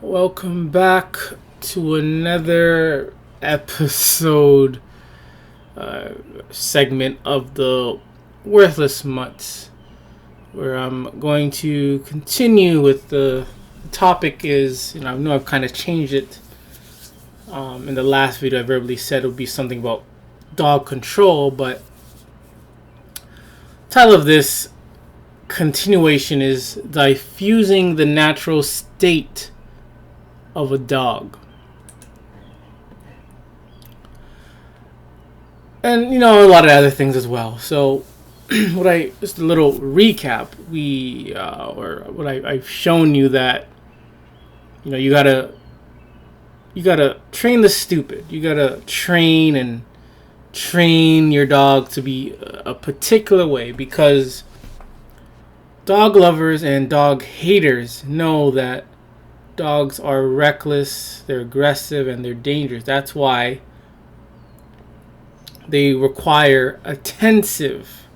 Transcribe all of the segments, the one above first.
Welcome back to another episode segment of the Worthless Mutts, where I'm going to continue with the topic is, I know I've kind of changed it. In the last video I verbally said it would be something about dog control, but the title of this continuation is Diffusing the Natural State of a Dog. And a lot of other things as well. So just a little recap. I've shown you that you gotta train the stupid. You gotta train your dog to be a particular way, because dog lovers and dog haters know that dogs are reckless, they're aggressive, and they're dangerous. That's why they require intensive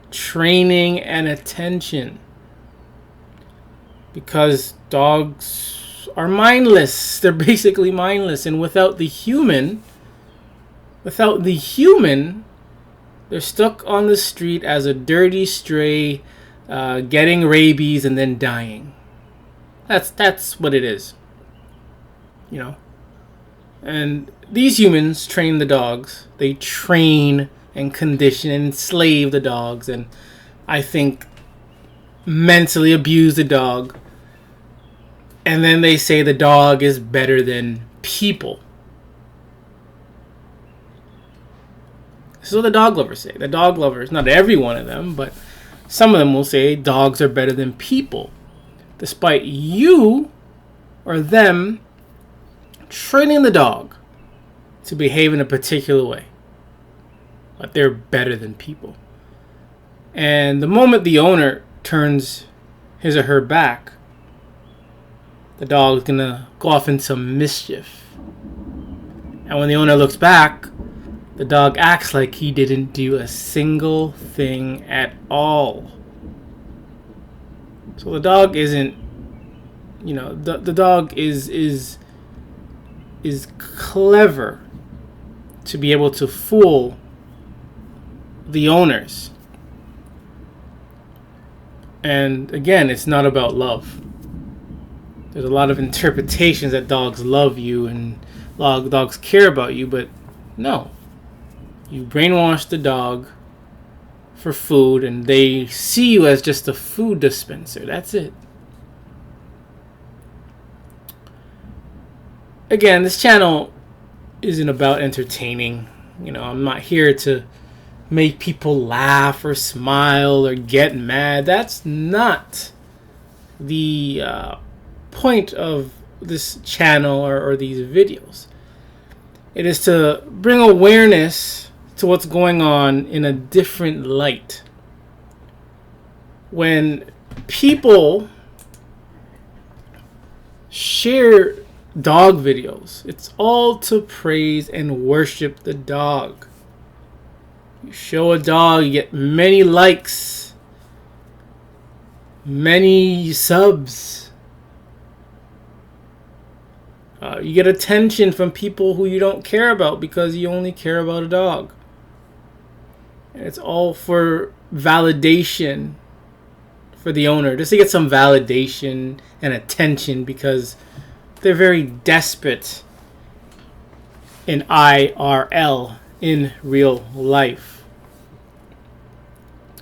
training and attention, because dogs are mindless. They're basically mindless, and without the human, they're stuck on the street as a dirty stray, getting rabies and then dying. That's what it is, And these humans train the dogs. They train and condition and enslave the dogs, and I think mentally abuse the dog. And then they say the dog is better than people. This is what the dog lovers say. The dog lovers, not every one of them, but some of them will say dogs are better than people, despite you or them training the dog to behave in a particular way. But they're better than people. And the moment the owner turns his or her back, the dog's gonna go off into some mischief. And when the owner looks back, the dog acts like he didn't do a single thing at all. So the dog isn't, the dog is clever to be able to fool the owners. And again, it's not about love. There's a lot of interpretations that dogs love you and dogs care about you, but no. You brainwash the dog for food, and they see you as just a food dispenser. That's it. Again, this channel isn't about entertaining. I'm not here to make people laugh or smile or get mad. That's not the point of this channel or these videos. It is to bring awareness to what's going on in a different light. When people share dog videos, it's all to praise and worship the dog. You show a dog, you get many likes, many subs. You get attention from people who you don't care about because you only care about a dog. And it's all for validation for the owner, just to get some validation and attention, because they're very desperate in IRL, in real life.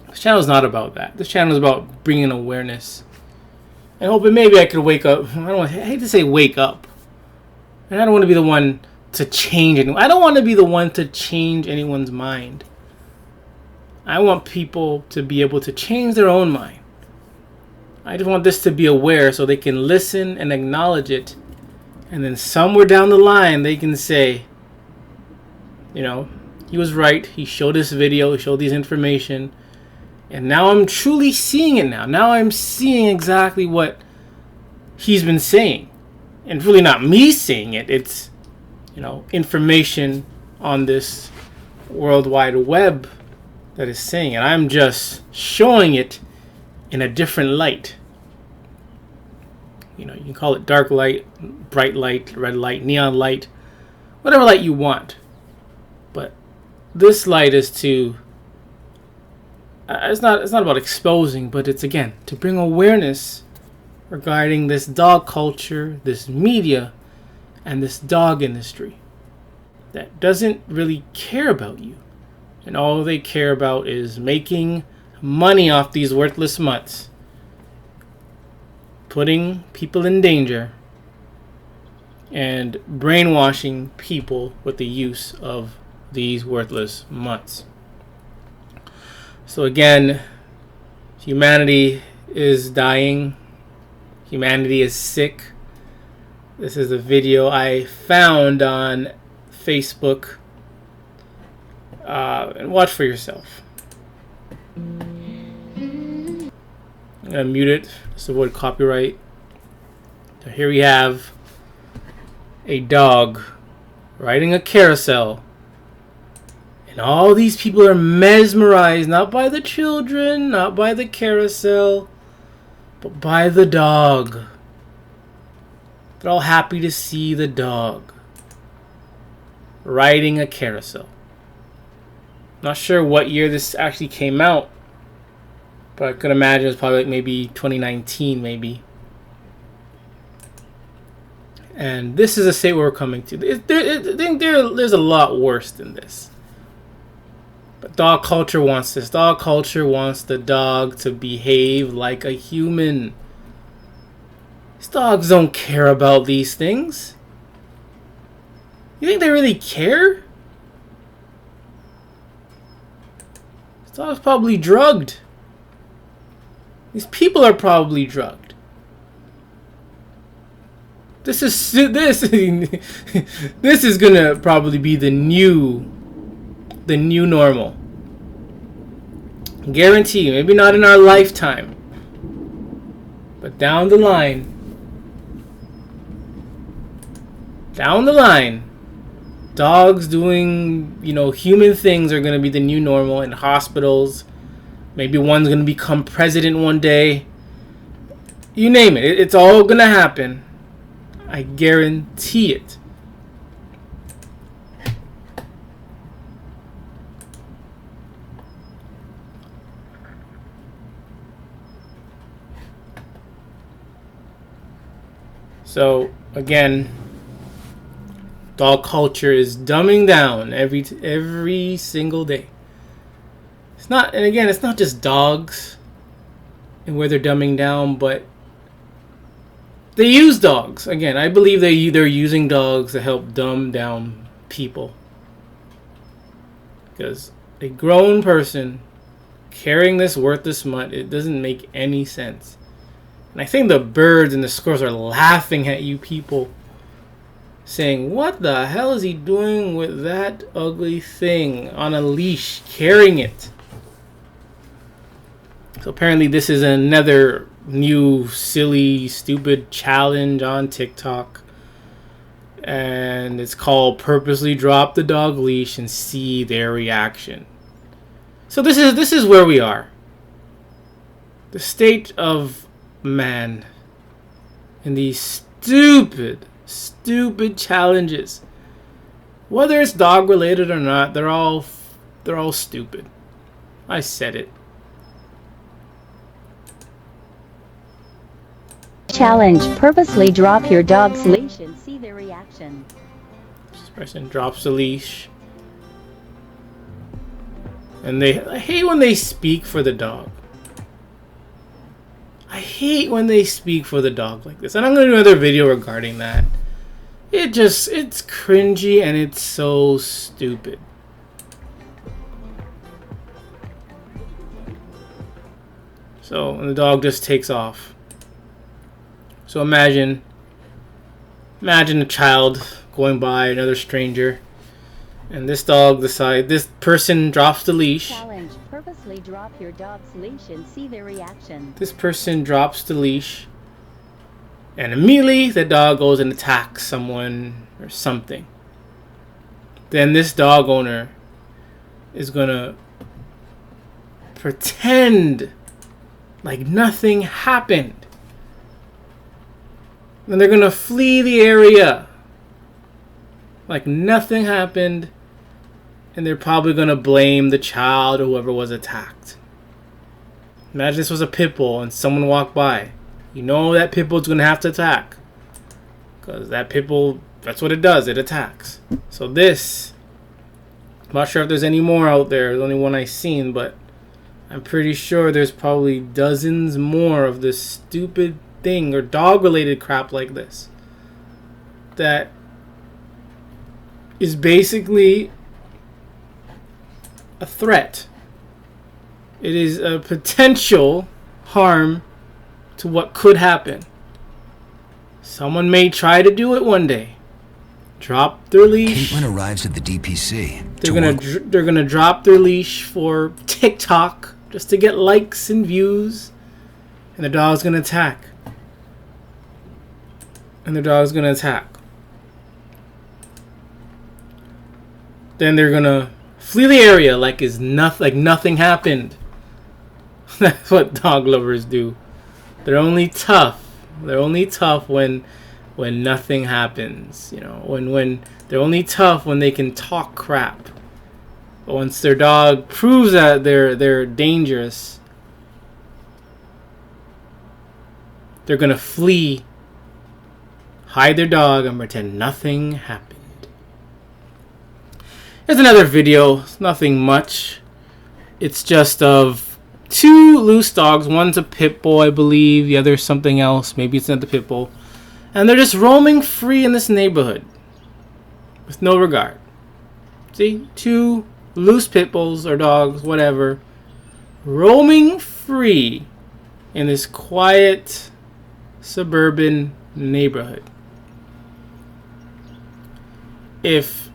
This channel is not about that. This channel is about bringing awareness. And hoping maybe I could wake up. I hate to say wake up. And I don't want to be the one to change anyone. I don't want to be the one to change anyone's mind. I want people to be able to change their own mind. I just want this to be aware so they can listen and acknowledge it. And then somewhere down the line, they can say, he was right. He showed this video. He showed this information. And now I'm truly seeing it now. Now I'm seeing exactly what he's been saying. And really not me saying it. It's, information on this World Wide Web that is saying it. I'm just showing it in a different light. You know, you can call it dark light, bright light, red light, neon light, whatever light you want. But this light is to it's not about exposing, but it's again to bring awareness regarding this dog culture, this media, and this dog industry that doesn't really care about you. And all they care about is making money off these worthless mutts, putting people in danger, and brainwashing people with the use of these worthless mutts. So again, humanity is dying. Humanity is sick. This is a video I found on Facebook. And watch for yourself. I'm gonna mute it just to avoid copyright. So here we have a dog riding a carousel, and all these people are mesmerized not by the children, not by the carousel, but by the dog. They're all happy to see the dog riding a carousel. Not sure what year this actually came out, but I could imagine it's probably like maybe 2019 maybe. And this is a state where we're coming to. I think there's a lot worse than this. But dog culture wants this. Dog culture wants the dog to behave like a human. These dogs don't care about these things. You think they really care? This dog's probably drugged. These people are probably drugged. This is gonna probably be the new normal. Guarantee, maybe not in our lifetime, but down the line, dogs doing, human things are gonna be the new normal in hospitals. Maybe one's gonna become president one day. You name it. It's all gonna happen. I guarantee it. So again, dog culture is dumbing down every single day. It's not just dogs and where they're dumbing down, but they use dogs. Again, I believe they're using dogs to help dumb down people. Because a grown person carrying this worthless mutt, it doesn't make any sense. And I think the birds and the squirrels are laughing at you people, saying, what the hell is he doing with that ugly thing on a leash, carrying it? So apparently this is another new silly stupid challenge on TikTok, and it's called purposely drop the dog leash and see their reaction. So this is where we are. The state of man and these stupid challenges, whether it's dog related or not, they're all stupid. I said it. Challenge: purposely drop your dog's leash and see their reaction. This person drops the leash, and I hate when they speak for the dog. I hate when they speak for the dog like this, and I'm gonna do another video regarding that. It's cringy and it's so stupid. So, and the dog just takes off. So imagine a child going by another stranger, and this person drops the leash. Challenge: purposely drop your dog's leash and see their reaction. This person drops the leash, and immediately the dog goes and attacks someone or something. Then this dog owner is gonna pretend like nothing happened. Then they're gonna flee the area like nothing happened, and they're probably gonna blame the child or whoever was attacked. Imagine this was a pit bull and someone walked by. You know that pit bull's gonna have to attack, because that pit bull, that's what it does, it attacks. So this, I'm not sure if there's any more out there. There's only one I've seen, but I'm pretty sure there's probably dozens more of this stupid thing or dog related crap like this that is basically a threat. It is a potential harm to what could happen. Someone may try to do it one day. Drop their leash. Caitlin arrives at the DPC. They're gonna drop their leash for TikTok just to get likes and views, and the dog's gonna attack. Then they're gonna flee the area like nothing happened. That's what dog lovers do. They're only tough. When nothing happens. You know, when they're only tough when they can talk crap. But once their dog proves that they're dangerous, they're gonna flee, hide their dog, and pretend nothing happened. Here's another video. It's nothing much. It's just of two loose dogs. One's a pit bull, I believe. The other's something else. Maybe it's not the pit bull. And they're just roaming free in this neighborhood with no regard. See? Two loose pit bulls or dogs, whatever, roaming free in this quiet suburban neighborhood. If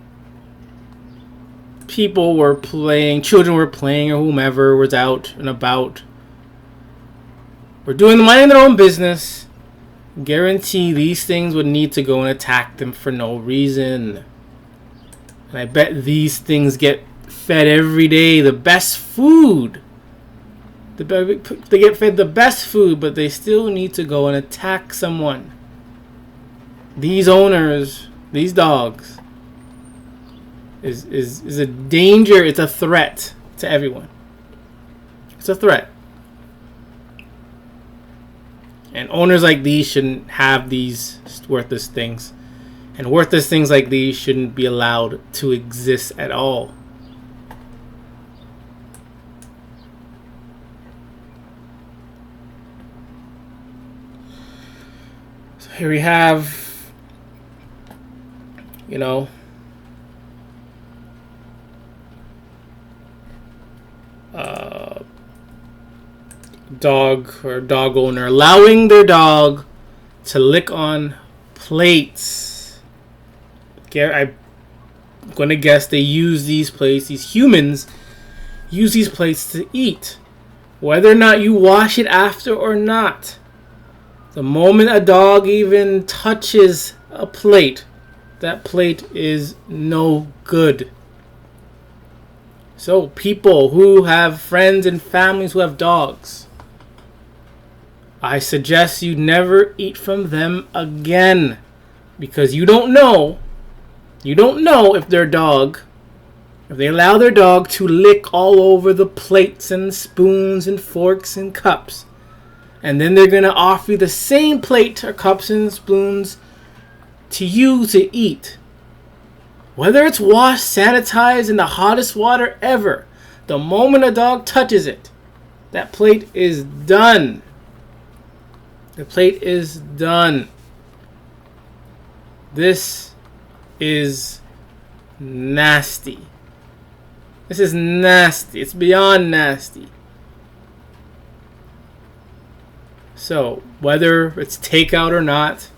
people were playing, children were playing, or whomever was out and about, were doing the minding their own business, guarantee these things would need to go and attack them for no reason. And I bet these things get fed every day the best food. They get fed the best food, but they still need to go and attack someone. These owners, these dogs, is a danger. It's a threat to everyone. It's a threat. And owners like these shouldn't have these worthless things. And worthless things like these shouldn't be allowed to exist at all. So here we have, you know, dog or dog owner allowing their dog to lick on plates. I'm gonna guess they use these plates, these humans use these plates to eat, whether or not you wash it after or not. The moment a dog even touches a plate, that plate is no good. So people who have friends and families who have dogs, I suggest you never eat from them again, because you don't know if their dog, if they allow their dog to lick all over the plates and spoons and forks and cups, and then they're going to offer you the same plate or cups and spoons to you to eat. Whether it's washed, sanitized in the hottest water ever, the moment a dog touches it, that plate is done. The plate is done. This is nasty. This is nasty. It's beyond nasty. So, whether it's takeout or not,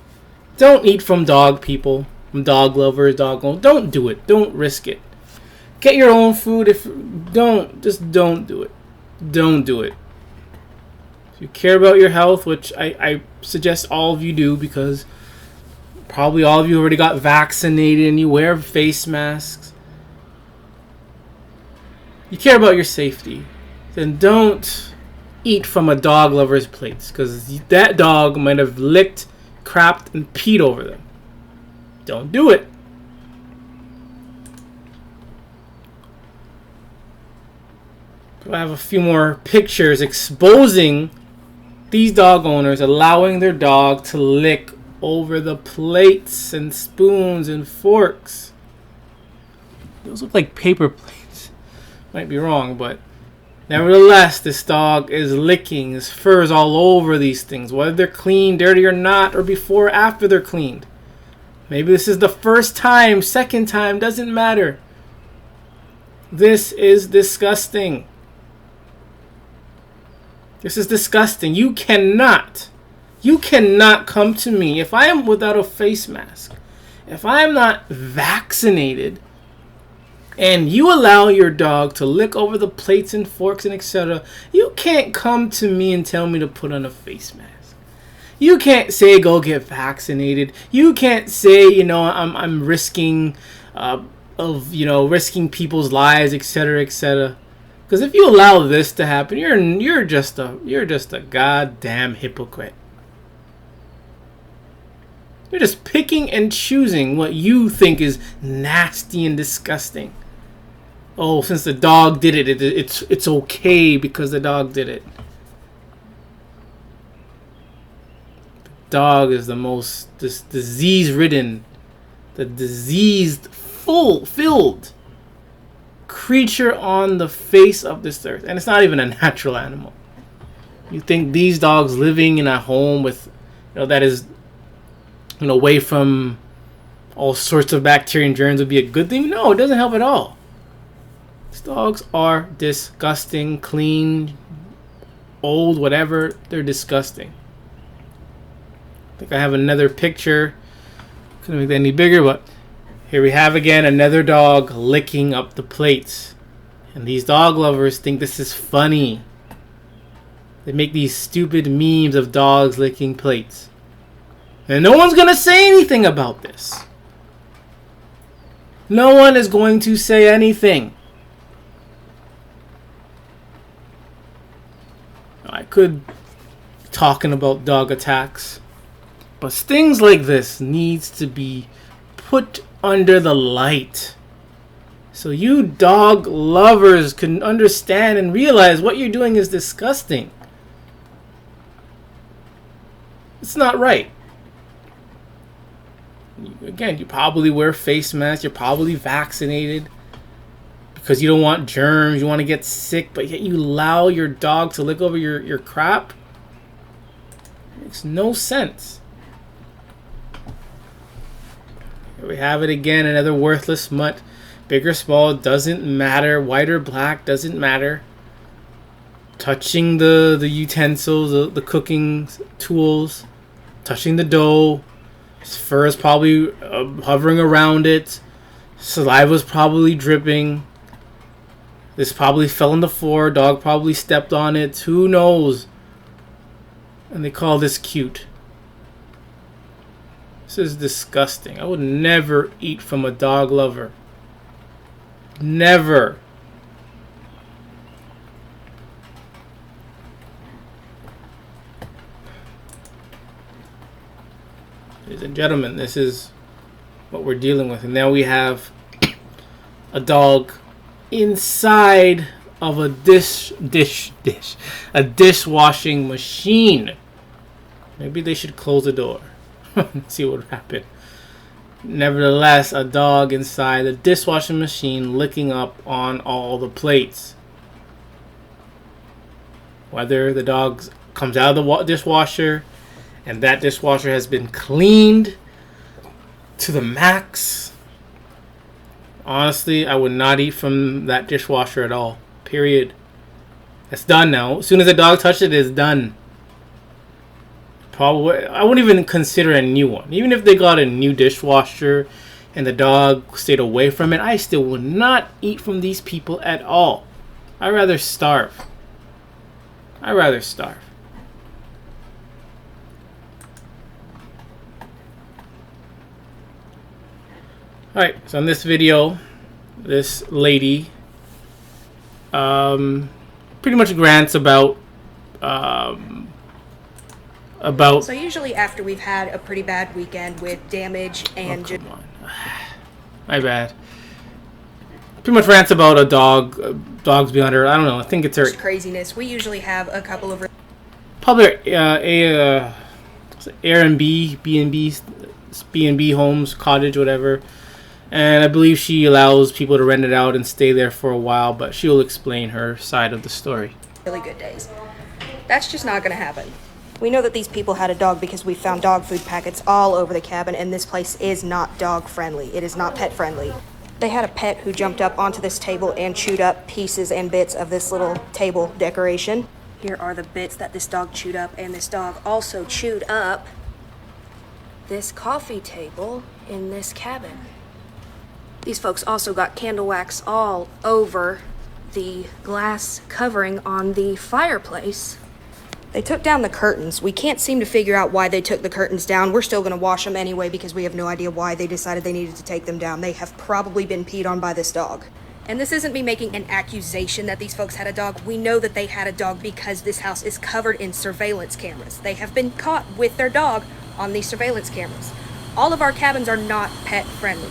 don't eat from dog people, from dog lovers, dog owners. Don't do it. Don't risk it. Get your own food. Don't do it. Don't do it. If you care about your health, which I suggest all of you do, because probably all of you already got vaccinated and you wear face masks. You care about your safety, then don't eat from a dog lover's plates, because that dog might have licked, crapped and peed over them. Don't do it. I have a few more pictures exposing these dog owners allowing their dog to lick over the plates and spoons and forks. Those look like paper plates. Might be wrong, but nevertheless, this dog is licking his furs all over these things, whether they're clean, dirty or not, or before or after they're cleaned. Maybe this is the first time, second time, doesn't matter. This is disgusting. This is disgusting. You cannot come to me if I am without a face mask, if I am not vaccinated, and you allow your dog to lick over the plates and forks and etc. You can't come to me and tell me to put on a face mask. You can't say go get vaccinated. You can't say I'm risking risking people's lives, etc., etc. Because if you allow this to happen, you're just a goddamn hypocrite. You're just picking and choosing what you think is nasty and disgusting. Oh, since the dog did it, it's okay because the dog did it. The dog is the most disease-ridden, the diseased-filled creature on the face of this earth, and it's not even a natural animal. You think these dogs living in a home with, that is, away from all sorts of bacteria and germs would be a good thing? No, it doesn't help at all. These dogs are disgusting, clean, old, whatever. They're disgusting. I think I have another picture. Couldn't make that any bigger, but here we have again another dog licking up the plates. And these dog lovers think this is funny. They make these stupid memes of dogs licking plates. And no one's going to say anything about this. No one is going to say anything. I could be talking about dog attacks, but things like this needs to be put under the light so you dog lovers can understand and realize what you're doing is disgusting. It's not right. Again, you probably wear face masks, you're probably vaccinated because you don't want germs, you want to get sick, but yet you allow your dog to lick over your crap? Makes no sense. Here we have it again, another worthless mutt. Big or small, doesn't matter. White or black, doesn't matter. Touching the utensils, the cooking tools, touching the dough. His fur is probably hovering around it. Saliva is probably dripping. This probably fell on the floor. Dog probably stepped on it. Who knows? And they call this cute. This is disgusting. I would never eat from a dog lover. Never. Ladies and gentlemen, this is what we're dealing with. And now we have a dog inside of a dishwashing machine. Maybe they should close the door and see what would happen. Nevertheless, a dog inside the dishwashing machine licking up on all the plates. Whether the dog comes out of the dishwasher and that dishwasher has been cleaned to the max. Honestly, I would not eat from that dishwasher at all. Period. It's done now. As soon as the dog touched it, it's done. Probably, I wouldn't even consider a new one. Even if they got a new dishwasher and the dog stayed away from it, I still would not eat from these people at all. I'd rather starve. I'd rather starve. Alright, so in this video, this lady pretty much grants about about... So usually after we've had a pretty bad weekend with damage and... Oh, come on. My bad. Pretty much rants about a dog, dogs beyond her. I don't know. I think it's her... craziness. We usually have a couple of... Probably Airbnb, B&B homes, cottage, whatever. And I believe she allows people to rent it out and stay there for a while, but she'll explain her side of the story. Really good days. That's just not going to happen. We know that these people had a dog because we found dog food packets all over the cabin, and this place is not dog friendly. It is not pet friendly. They had a pet who jumped up onto this table and chewed up pieces and bits of this little table decoration. Here are the bits that this dog chewed up, and this dog also chewed up this coffee table in this cabin. These folks also got candle wax all over the glass covering on the fireplace. They took down the curtains. We can't seem to figure out why they took the curtains down. We're still going to wash them anyway because we have no idea why they decided they needed to take them down. They have probably been peed on by this dog. And this isn't me making an accusation that these folks had a dog. We know that they had a dog because this house is covered in surveillance cameras. They have been caught with their dog on these surveillance cameras. All of our cabins are not pet friendly.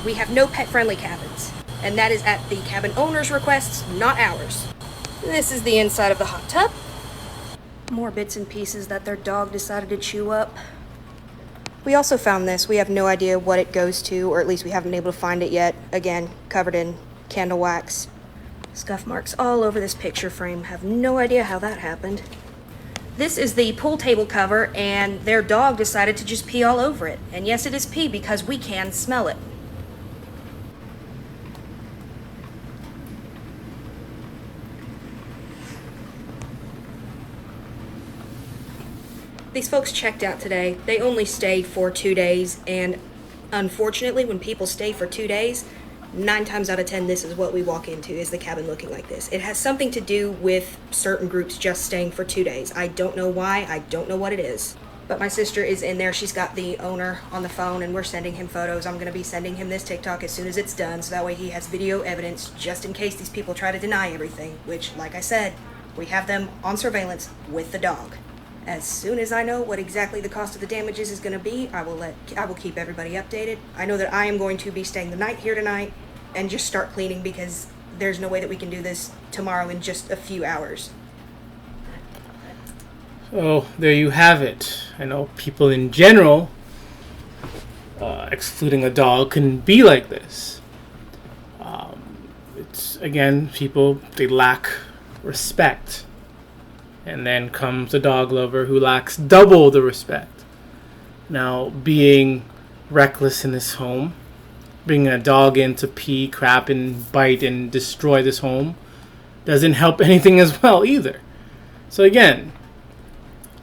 We have no pet friendly cabins. And that is at the cabin owner's requests, not ours. This is the inside of the hot tub. More bits and pieces that their dog decided to chew up. We also found this. We have no idea what it goes to, or at least we haven't been able to find it yet. Again, covered in candle wax. Scuff marks all over this picture frame. Have no idea how that happened. This is the pool table cover, and their dog decided to just pee all over it. And yes, it is pee because we can smell it. These folks checked out today. They only stay for 2 days, and unfortunately, when people stay for 2 days, 9 times out of 10, this is what we walk into, is the cabin looking like this. It has something to do with certain groups just staying for 2 days. I don't know why. I don't know what it is. But my sister is in there. She's got the owner on the phone, and we're sending him photos. I'm going to be sending him this TikTok as soon as it's done, so that way he has video evidence just in case these people try to deny everything, which, like I said, we have them on surveillance with the dog. As soon as I know what exactly the cost of the damages is going to be, I will keep everybody updated. I know that I am going to be staying the night here tonight and just start cleaning because there's no way that we can do this tomorrow in just a few hours. So there you have it. I know people in general, excluding a dog, can be like this. It's, again, people, they lack respect. And then comes a dog lover who lacks double the respect. Now, being reckless in this home, bringing a dog in to pee, crap, and bite and destroy this home doesn't help anything as well either. So again,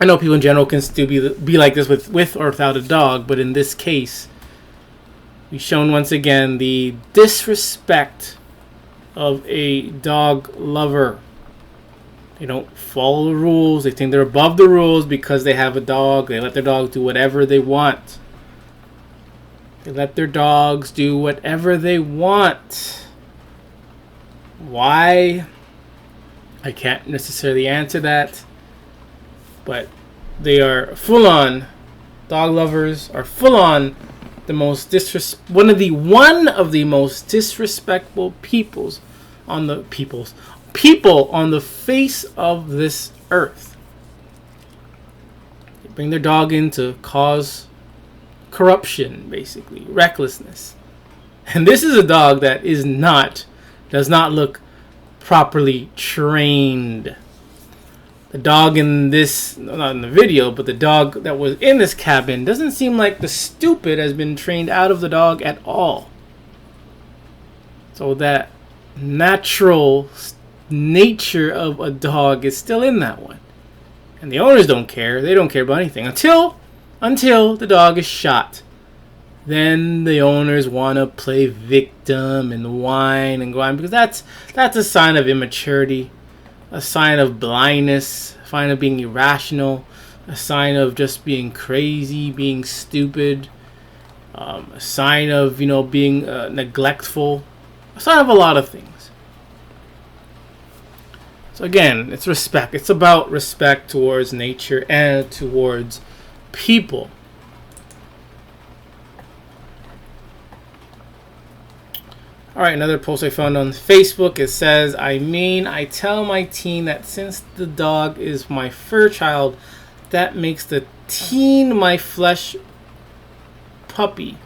I know people in general can still be like this with or without a dog, but in this case, we've shown once again the disrespect of a dog lover. They don't follow the rules. They think they're above the rules because they have a dog. They let their dog do whatever they want. They let their dogs do whatever they want. Why? I can't necessarily answer that. But they are full on. Dog lovers are full on the most one of the most disrespectful people on the face of this earth. They bring their dog in to cause corruption, basically, recklessness. And this is a dog that does not look properly trained. The dog in this, not in the video, but the dog that was in this cabin doesn't seem like the stupid has been trained out of the dog at all. So that natural nature of a dog is still in that one. And the owners don't care. They don't care about anything until the dog is shot. Then the owners want to play victim and whine and grind, because that's a sign of immaturity, a sign of blindness, a sign of being irrational, a sign of just being crazy, being stupid, a sign of being neglectful, a sign of a lot of things. So again, it's respect. It's about respect towards nature and towards people. Alright, another post I found on Facebook. It says, I tell my teen that since the dog is my fur child, that makes the teen my flesh puppy.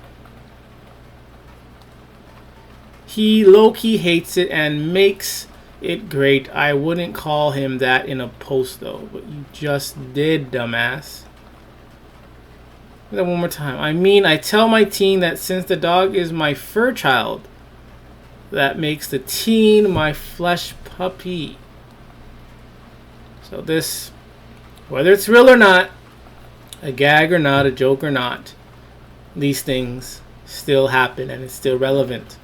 He low-key hates it and makes it great. I wouldn't call him that in a post though, but you just did, dumbass. That one more time. I tell my teen that since the dog is my fur child, that makes the teen my flesh puppy. So this, whether it's real or not, a gag or not, a joke or not, these things still happen and it's still relevant.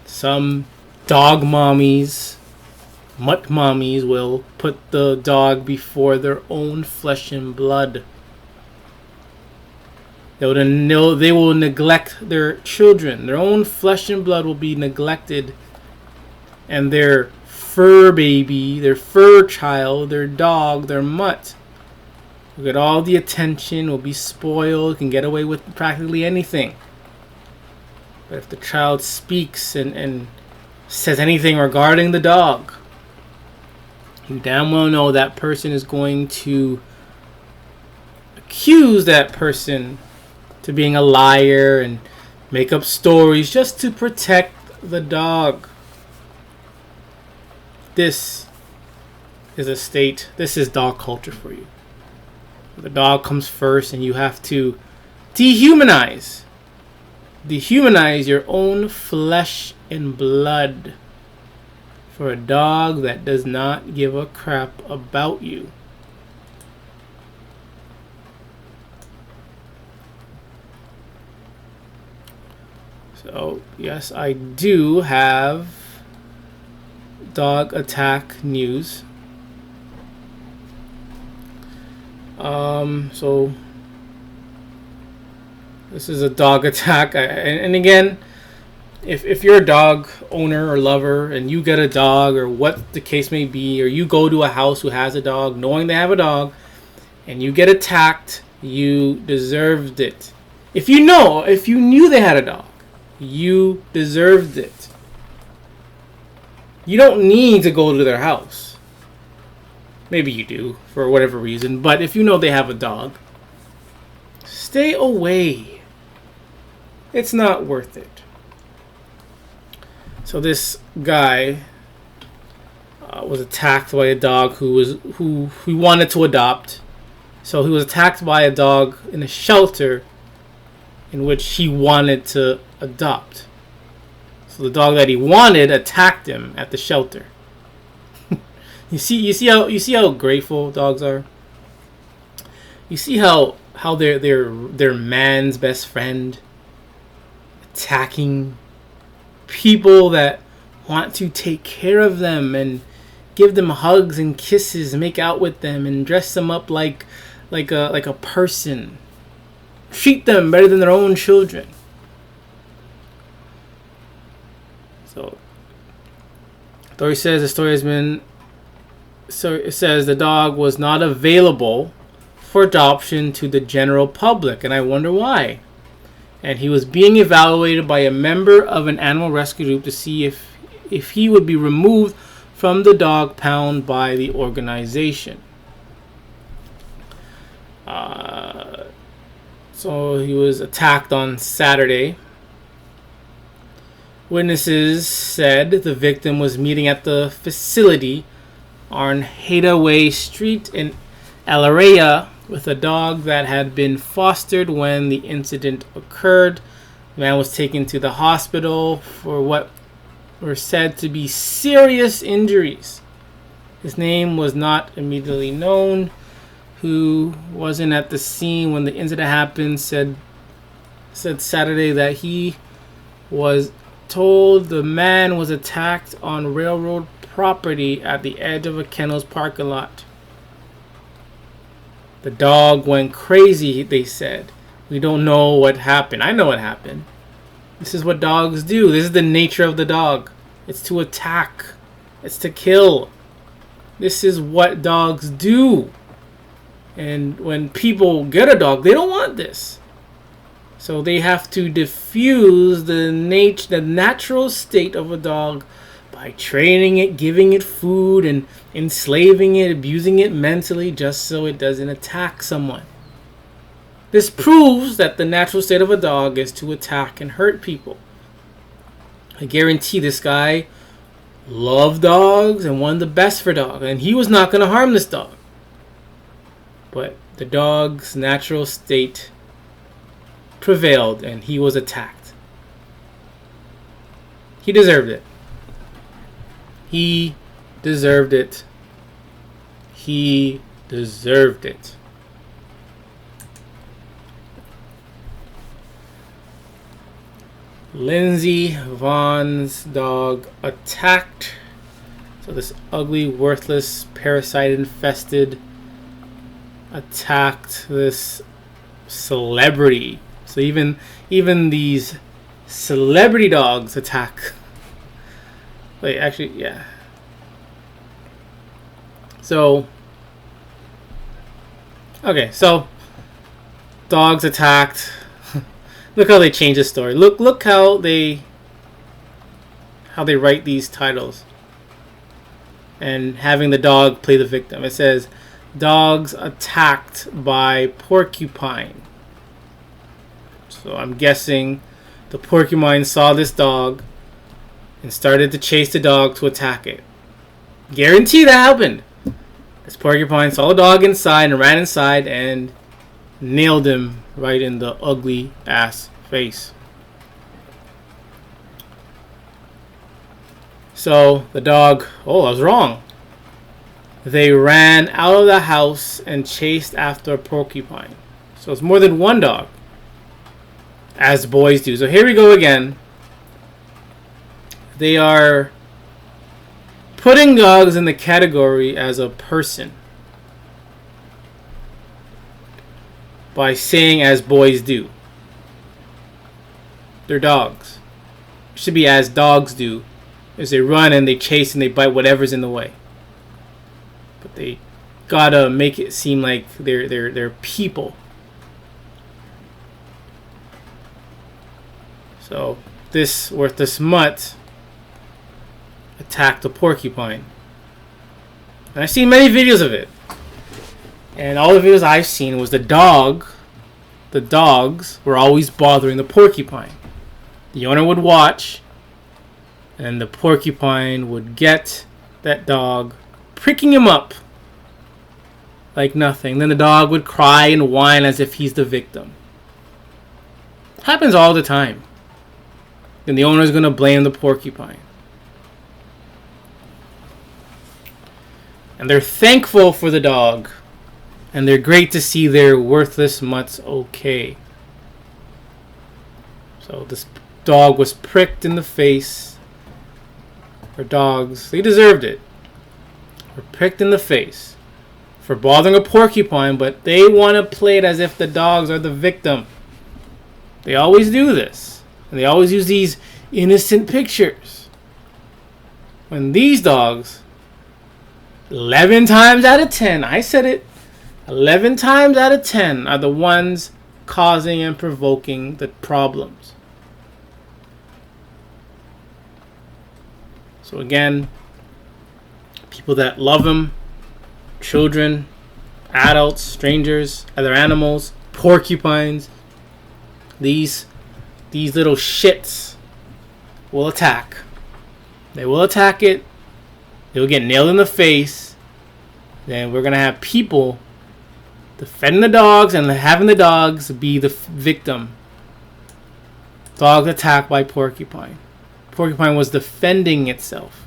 Some dog mommies, mutt mommies, will put the dog before their own flesh and blood. They will neglect their children. Their own flesh and blood will be neglected. And their fur baby, their fur child, their dog, their mutt will get all the attention, will be spoiled, can get away with practically anything. But if the child speaks and says anything regarding the dog, you damn well know that person is going to accuse that person to being a liar and make up stories just to protect the dog. This is this is dog culture for you. The dog comes first and you have to dehumanize your own flesh and blood for a dog that does not give a crap about you. So, yes, I do have dog attack news. So this is a dog attack, and again, if you're a dog owner or lover and you get a dog or what the case may be, or you go to a house who has a dog knowing they have a dog and you get attacked, you deserved it. If you knew they had a dog, you deserved it. You don't need to go to their house. Maybe you do for whatever reason, but if you know they have a dog, stay away. It's not worth it. So this guy was attacked by a dog who wanted to adopt. So he was attacked by a dog in a shelter in which he wanted to adopt. So the dog that he wanted attacked him at the shelter. You see how grateful dogs are. You see how they're man's best friend, attacking people that want to take care of them and give them hugs and kisses and make out with them and dress them up like a person. Treat them better than their own children. So it says the dog was not available for adoption to the general public, and I wonder why. And he was being evaluated by a member of an animal rescue group to see if he would be removed from the dog pound by the organization. So he was attacked on Saturday. Witnesses said the victim was meeting at the facility on Hathaway Street in El Araya with a dog that had been fostered when the incident occurred. The man was taken to the hospital for what were said to be serious injuries. His name was not immediately known. Who wasn't at the scene when the incident happened said Saturday that he was told the man was attacked on railroad property at the edge of a kennel's parking lot. The dog went crazy, they said. We don't know what happened. I know what happened. This is what dogs do. This is the nature of the dog. It's to attack. It's to kill. This is what dogs do. And when people get a dog, they don't want this. So they have to diffuse the natural state of a dog by training it, giving it food, and enslaving it, abusing it mentally just so it doesn't attack someone. This proves that the natural state of a dog is to attack and hurt people. I guarantee this guy loved dogs and wanted the best for dogs, and he was not going to harm this dog. But the dog's natural state prevailed and he was attacked. He deserved it. He deserved it. He deserved it. Lindsey Vaughn's dog attacked. So this ugly, worthless, parasite-infested attacked this celebrity. So even these celebrity dogs attack. Wait, actually, yeah. So, okay, so dogs attacked. Look how they change the story. Look how they write these titles. And having the dog play the victim. It says, dogs attacked by porcupine. So I'm guessing the porcupine saw this dog and started to chase the dog to attack it. Guarantee that happened. This porcupine saw the dog inside and ran inside and nailed him right in the ugly ass face. So the dog, I was wrong. They ran out of the house and chased after a porcupine. So it's more than one dog, as boys do. So here we go again. They are putting dogs in the category as a person by saying as boys do. They're dogs. It should be as dogs do, as they run and they chase and they bite whatever's in the way. But they gotta make it seem like they're people. So this worthless mutt attacked a porcupine. And I've seen many videos of it. And all the videos I've seen was the dogs were always bothering the porcupine. The owner would watch, and the porcupine would get that dog, pricking him up like nothing. Then the dog would cry and whine as if he's the victim. Happens all the time. Then the owner's going to blame the porcupine. And they're thankful for the dog. And they're great to see their worthless mutts okay. So this dog was pricked in the face. For dogs, they deserved it. Were pricked in the face for bothering a porcupine, but they want to play it as if the dogs are the victim. They always do this. And they always use these innocent pictures. When these dogs, 11 times out of 10, I said it, 11 times out of 10 are the ones causing and provoking the problems. So again, people that love them, children, adults, strangers, other animals, porcupines, these little shits will attack. They will attack it. They'll get nailed in the face. Then we're going to have people defending the dogs and having the dogs be the victim. Dog attacked by porcupine. Porcupine was defending itself.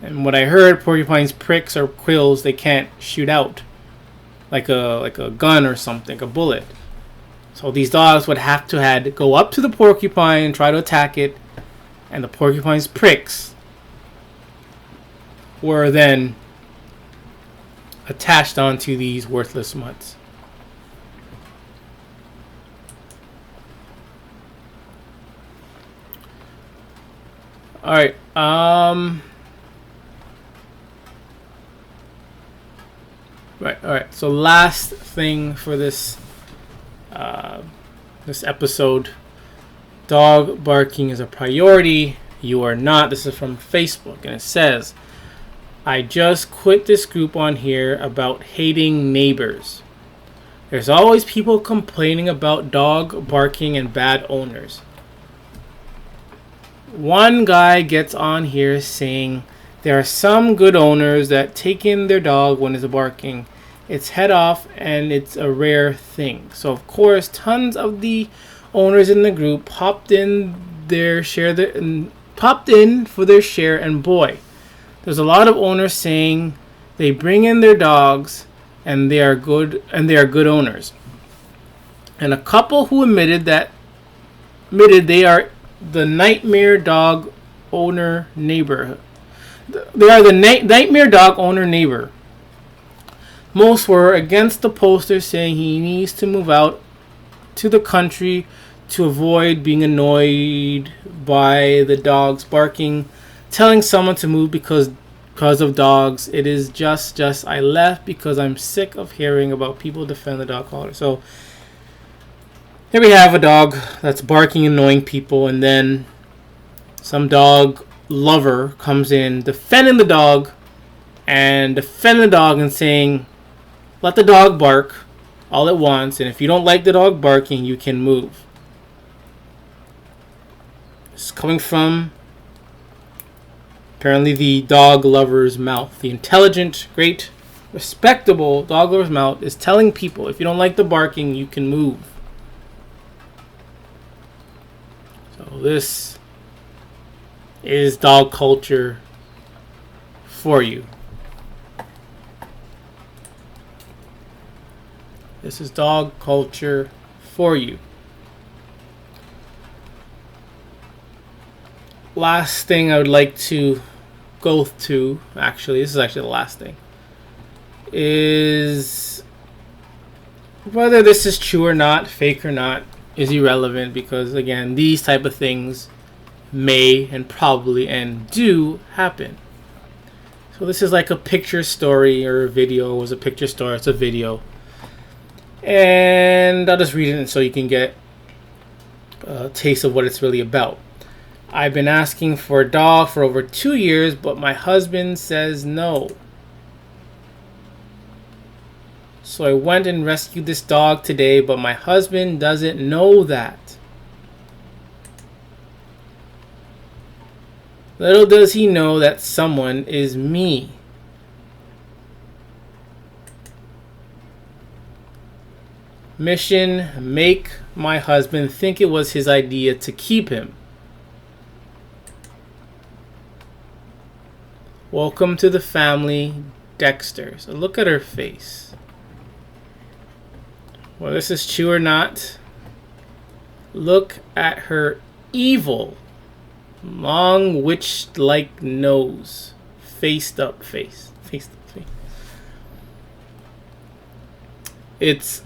And what I heard, porcupine's pricks or quills, they can't shoot out like a gun or something, a bullet. So these dogs would have to go up to the porcupine and try to attack it, and the porcupine's pricks were then attached onto these worthless mutts. Alright, Right. All right. So last thing for this this episode: dog barking is a priority. You are not. This is from Facebook, and it says, "I just quit this group on here about hating neighbors. There's always people complaining about dog barking and bad owners. One guy gets on here saying there are some good owners that take in their dog when it's barking. It's head off and it's a rare thing. So of course, tons of the owners in the group popped in for their share, and boy, there's a lot of owners saying they bring in their dogs and they are good owners. And a couple who admitted they are the nightmare dog owner neighbor. They are the nightmare dog owner neighbor. Most were against the poster, saying he needs to move out to the country to avoid being annoyed by the dogs barking, telling someone to move because of dogs. It is just I left because I'm sick of hearing about people defend the dog collar." So here we have a dog that's barking, annoying people, and then some dog lover comes in defending the dog and saying, let the dog bark all it wants, and if you don't like the dog barking, you can move. It's coming from apparently the dog lover's mouth. The intelligent, great, respectable dog lover's mouth is telling people, if you don't like the barking, you can move. So this is dog culture for you. This is dog culture for you. Last thing I would like to go to, actually, this is actually the last thing, is whether this is true or not, fake or not, is irrelevant, because again, these type of things may and probably and do happen. So this is like a picture story or a video. It was a picture story, it's a video. And I'll just read it so you can get a taste of what it's really about. I've been asking for a dog for over 2 years, but my husband says no. So I went and rescued this dog today, but my husband doesn't know that. Little does he know that someone is me. Mission: make my husband think it was his idea to keep him. Welcome to the family, Dexter. So look at her face. Whether this is true or not, look at her evil, long witch-like nose, faced up face. It's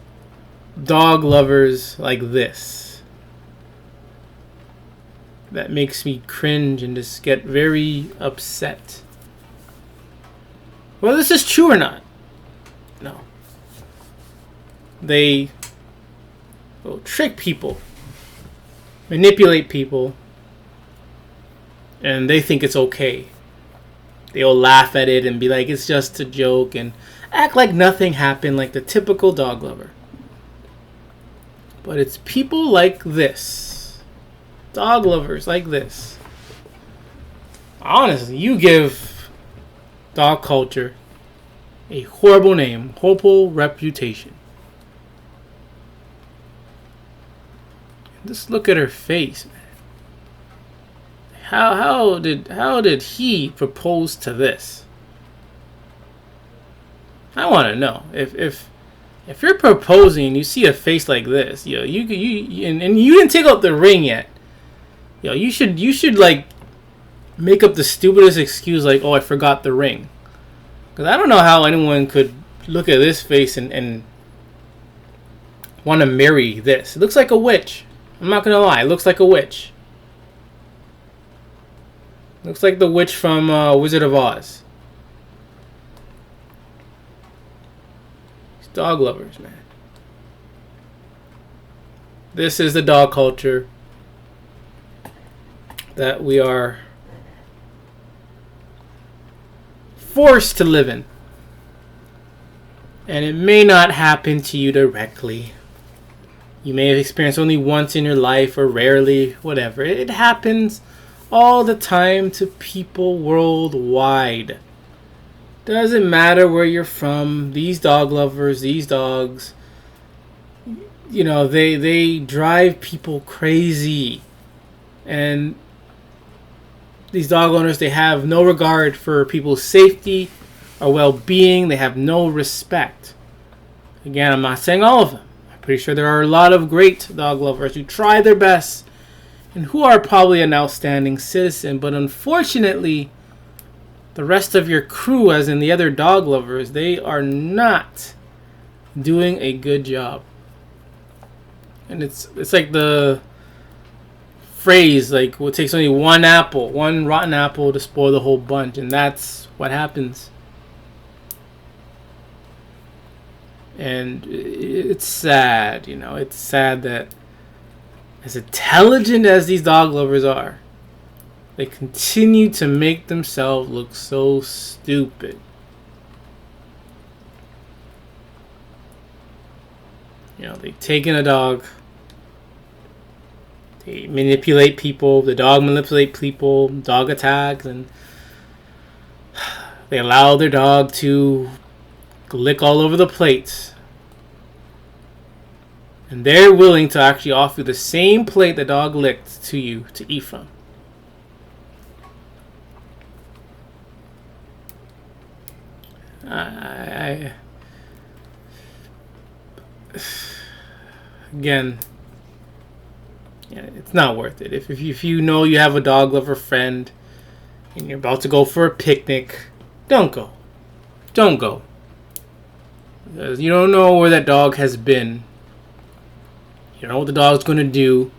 dog lovers like this that makes me cringe and just get very upset. Whether this is true or not, no. They will trick people, manipulate people, and they think it's okay. They'll laugh at it and be like, it's just a joke, and act like nothing happened, like the typical dog lover. But it's people like this, dog lovers like this. Honestly, you give dog culture a horrible name, horrible reputation. Just look at her face, man. How did he propose to this? I want to know if you're proposing and you see a face like this, and you didn't take out the ring yet. You should like make up the stupidest excuse like, oh, I forgot the ring. Because I don't know how anyone could look at this face and want to marry this. It looks like a witch. I'm not gonna lie, it looks like a witch. Looks like the witch from Wizard of Oz. dog lovers, man. This is the dog culture that we are forced to live in. And it may not happen to you directly. You may have experienced only once in your life or rarely, whatever. It happens all the time to people worldwide. Doesn't matter where you're from. These dog lovers, these dogs, you know, they drive people crazy. And these dog owners, they have no regard for people's safety or well-being. They have no respect. Again, I'm not saying all of them. I'm pretty sure there are a lot of great dog lovers who try their best and who are probably an outstanding citizen. But unfortunately, the rest of your crew, as in the other dog lovers, they are not doing a good job. And it's like the phrase, like, well, it takes only one rotten apple to spoil the whole bunch. And that's what happens. And it's sad, you know. It's sad that as intelligent as these dog lovers are, they continue to make themselves look so stupid. You know, they take in a dog. They manipulate people. The dog manipulate people. Dog attacks. And they allow their dog to lick all over the plate. And they're willing to actually offer the same plate the dog licked to you to eat from. Again, yeah, it's not worth it. If you know you have a dog lover friend and you're about to go for a picnic, don't go. Don't go. Because you don't know where that dog has been. You don't know what the dog's going to do.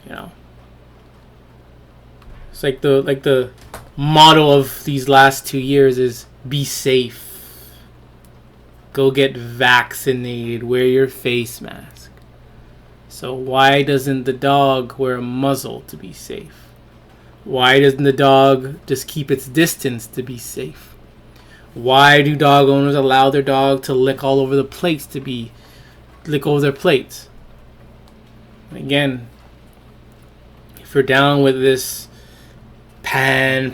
You know. It's like the motto of these last 2 years is be safe. Go get vaccinated. Wear your face mask. So why doesn't the dog wear a muzzle to be safe? Why doesn't the dog just keep its distance to be safe? Why do dog owners allow their dog to lick all over the plates lick over their plates? Again, if you're down with this pandemic,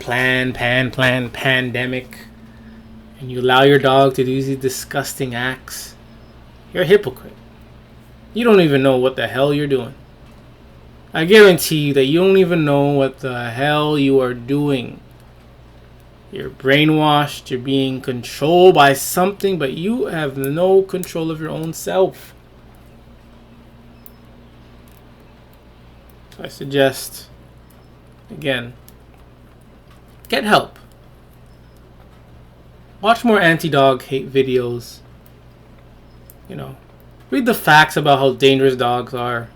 and you allow your dog to do these disgusting acts, you're a hypocrite. You don't even know what the hell you're doing. I guarantee you that you don't even know what the hell you are doing. You're brainwashed, you're being controlled by something, but you have no control of your own self. So I suggest, again, get help. Watch more anti-dog hate videos. You know, read the facts about how dangerous dogs are.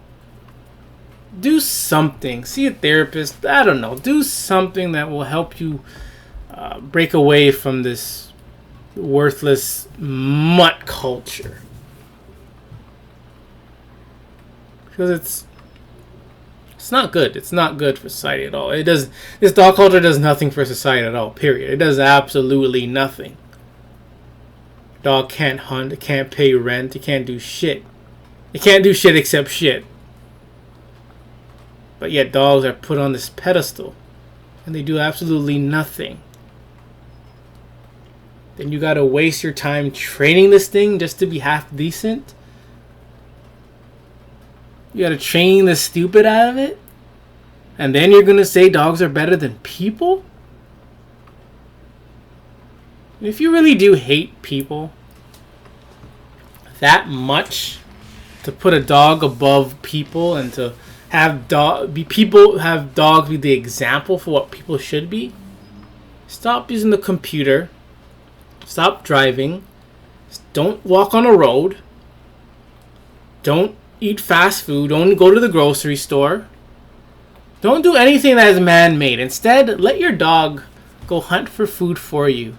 Do something. See a therapist. I don't know. Do something that will help you break away from this worthless mutt culture. Because it's not good. It's not good for society at all. This dog culture does nothing for society at all, period. It does absolutely nothing. Dog can't hunt, it can't pay rent, it can't do shit. It can't do shit except shit. But yet dogs are put on this pedestal and they do absolutely nothing. Then you gotta waste your time training this thing just to be half decent? You gotta train the stupid out of it? And then you're gonna say dogs are better than people? If you really do hate people that much, to put a dog above people and to have dogs be the example for what people should be, stop using the computer. Stop driving. Don't walk on a road. Don't eat fast food. Don't go to the grocery store. Don't do anything that is man-made. Instead, let your dog go hunt for food for you.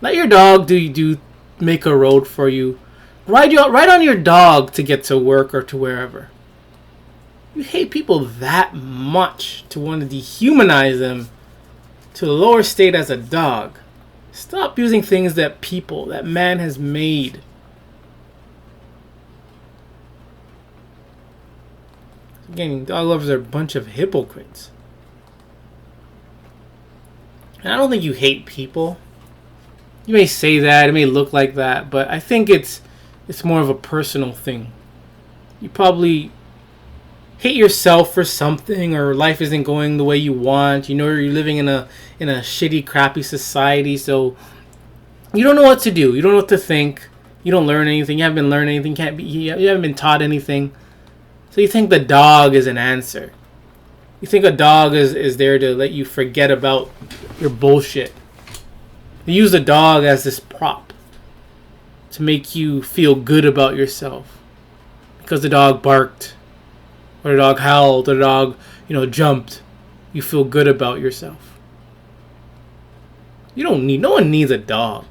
Let your dog do make a road for you, ride on your dog to get to work or to wherever. You hate people that much to want to dehumanize them to a lower state as a dog. Stop using things that man has made. Again, dog lovers are a bunch of hypocrites. And I don't think you hate people. You may say that, it may look like that, but I think it's more of a personal thing. You probably hate yourself for something, or life isn't going the way you want. You know you're living in a shitty, crappy society, so you don't know what to do. You don't know what to think. You don't learn anything. You haven't been learning anything. You haven't been taught anything. So you think the dog is an answer. You think a dog is there to let you forget about your bullshit. You use the dog as this prop to make you feel good about yourself. Because the dog barked, or the dog howled, or the dog, jumped. You feel good about yourself. No one needs a dog.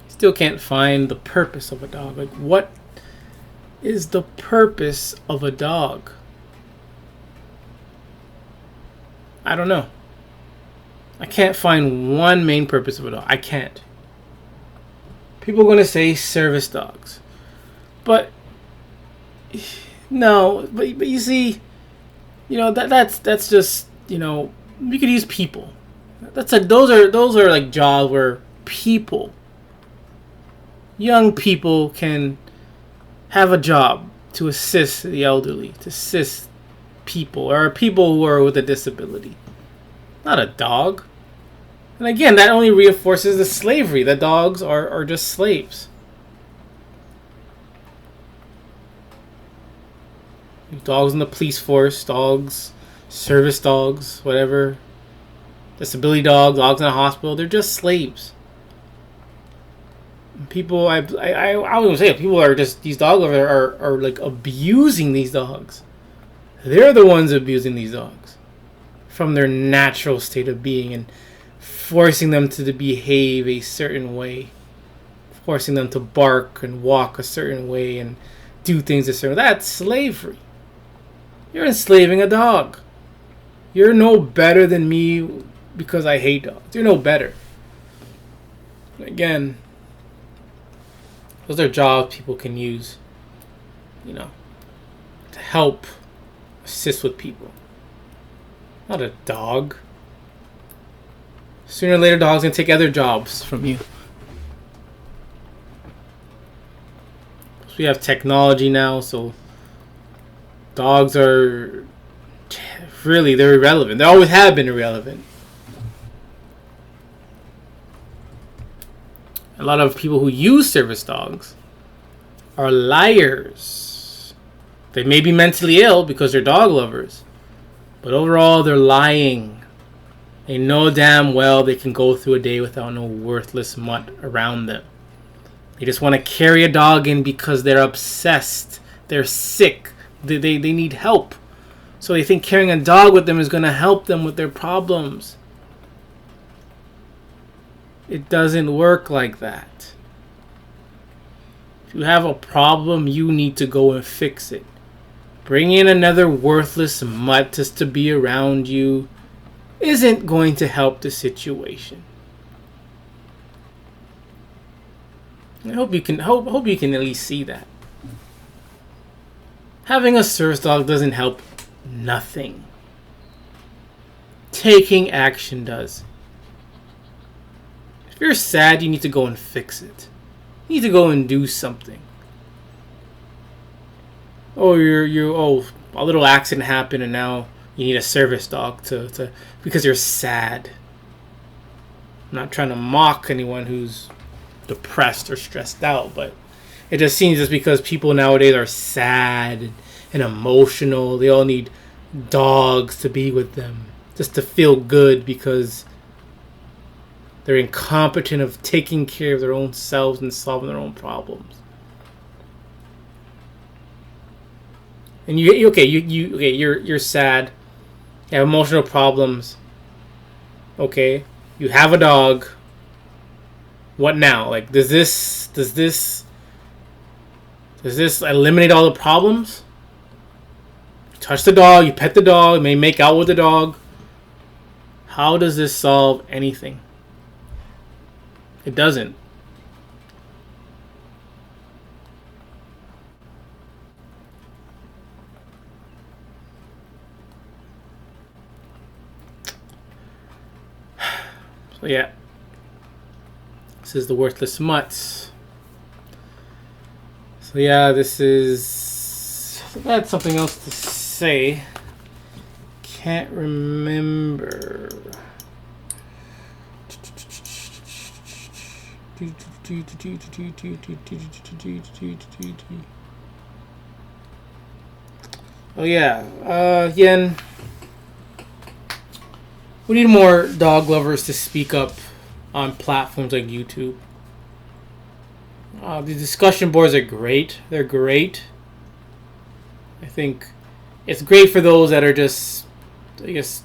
Still can't find the purpose of a dog. Like, what is the purpose of a dog? I don't know. I can't find one main purpose of a dog. I can't. People are going to say service dogs. But no, but you see, that's just, we could use people. Those are like jobs where young people can have a job to assist the elderly, to assist people, or people who are with a disability. Not a dog. And again, that only reinforces the slavery. The dogs are just slaves. Dogs in the police force, dogs, service dogs, whatever. Disability dogs in a hospital, they're just slaves. People, I would say people are just, these dog lovers are like abusing these dogs. They're the ones abusing these dogs from their natural state of being and forcing them to behave a certain way, forcing them to bark and walk a certain way and do things a certain way. That's slavery. You're enslaving a dog. You're no better than me because I hate dogs. You're no better. Again, those are jobs people can use, to help assist with people. Not a dog. Sooner or later, dogs can take other jobs from you. So we have technology now, so dogs are they're irrelevant. They always have been irrelevant. A lot of people who use service dogs are liars. They may be mentally ill because they're dog lovers, but overall they're lying. They know damn well they can go through a day without no worthless mutt around them. They just want to carry a dog in because they're obsessed. They're sick. They need help. So they think carrying a dog with them is going to help them with their problems. It doesn't work like that. If you have a problem, you need to go and fix it. Bringing in another worthless mutt just to be around you isn't going to help the situation. I hope you can at least see that. Having a service dog doesn't help nothing. Taking action does. If you're sad, you need to go and fix it. You need to go and do something. Oh, a little accident happened and now you need a service dog to because you're sad. I'm not trying to mock anyone who's depressed or stressed out, but it just seems just because people nowadays are sad and emotional, they all need dogs to be with them just to feel good because they're incompetent of taking care of their own selves and solving their own problems. And you're sad. You have emotional problems. Okay, you have a dog. What now? Like, does this eliminate all the problems? You touch the dog, you pet the dog, you may make out with the dog. How does this solve anything? It doesn't. So yeah, this is the Worthless Mutts. So yeah, this is... I had something else to say. Can't remember. Oh yeah, again, we need more dog lovers to speak up on platforms like YouTube. The discussion boards are great. They're great. I think it's great for those that are just, I guess,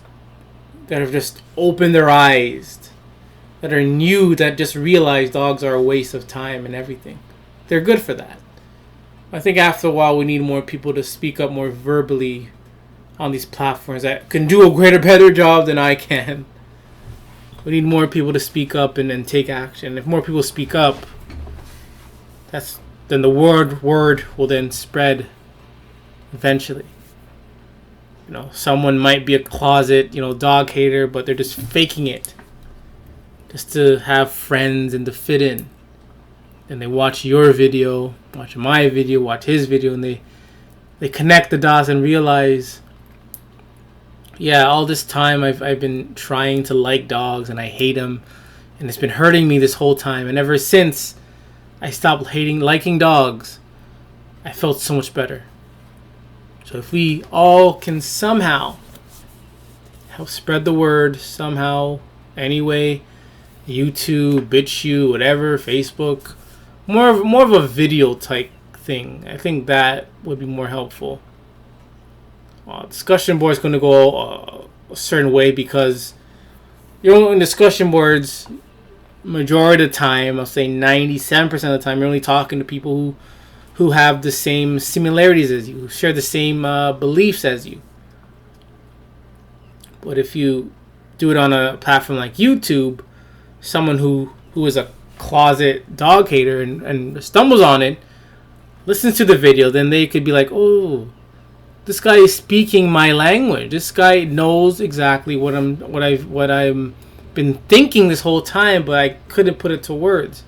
that have just opened their eyes, that are new, that just realize dogs are a waste of time and everything. They're good for that. I think after a while we need more people to speak up more verbally on these platforms that can do a better job than I can. We need more people to speak up and take action. If more people speak up, then the word will then spread eventually. You know, someone might be a closet, dog hater, but they're just faking it just to have friends and to fit in. And they watch your video, watch my video, watch his video, and they connect the dots and realize, yeah, all this time I've been trying to like dogs and I hate them, and it's been hurting me this whole time. And ever since I stopped liking dogs, I felt so much better. So if we all can somehow help spread the word somehow, anyway, YouTube, BitChute, whatever, Facebook, more of a video type thing, I think that would be more helpful. Discussion board is going to go a certain way because in discussion boards, majority of the time, I'll say 97% of the time, you're only talking to people who have the same similarities as you, who share the same beliefs as you. But if you do it on a platform like YouTube, someone who is a closet dog hater and stumbles on it, listens to the video, then they could be like, oh, this guy is speaking my language. This guy knows exactly what I've been thinking this whole time, but I couldn't put it to words.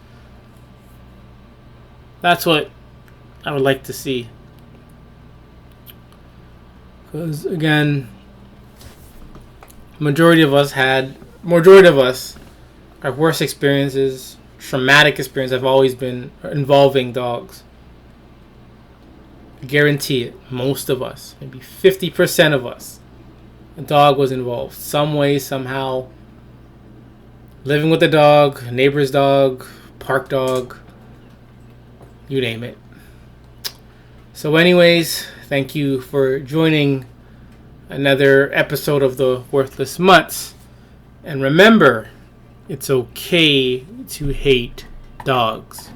That's what I would like to see. Because again, majority of us our worst experiences, traumatic experiences have always been involving dogs. I guarantee it, most of us, maybe 50% of us, a dog was involved some way, somehow. Living with a dog, neighbor's dog, park dog, you name it. So anyways, thank you for joining another episode of the Worthless Mutts. And remember, it's okay to hate dogs.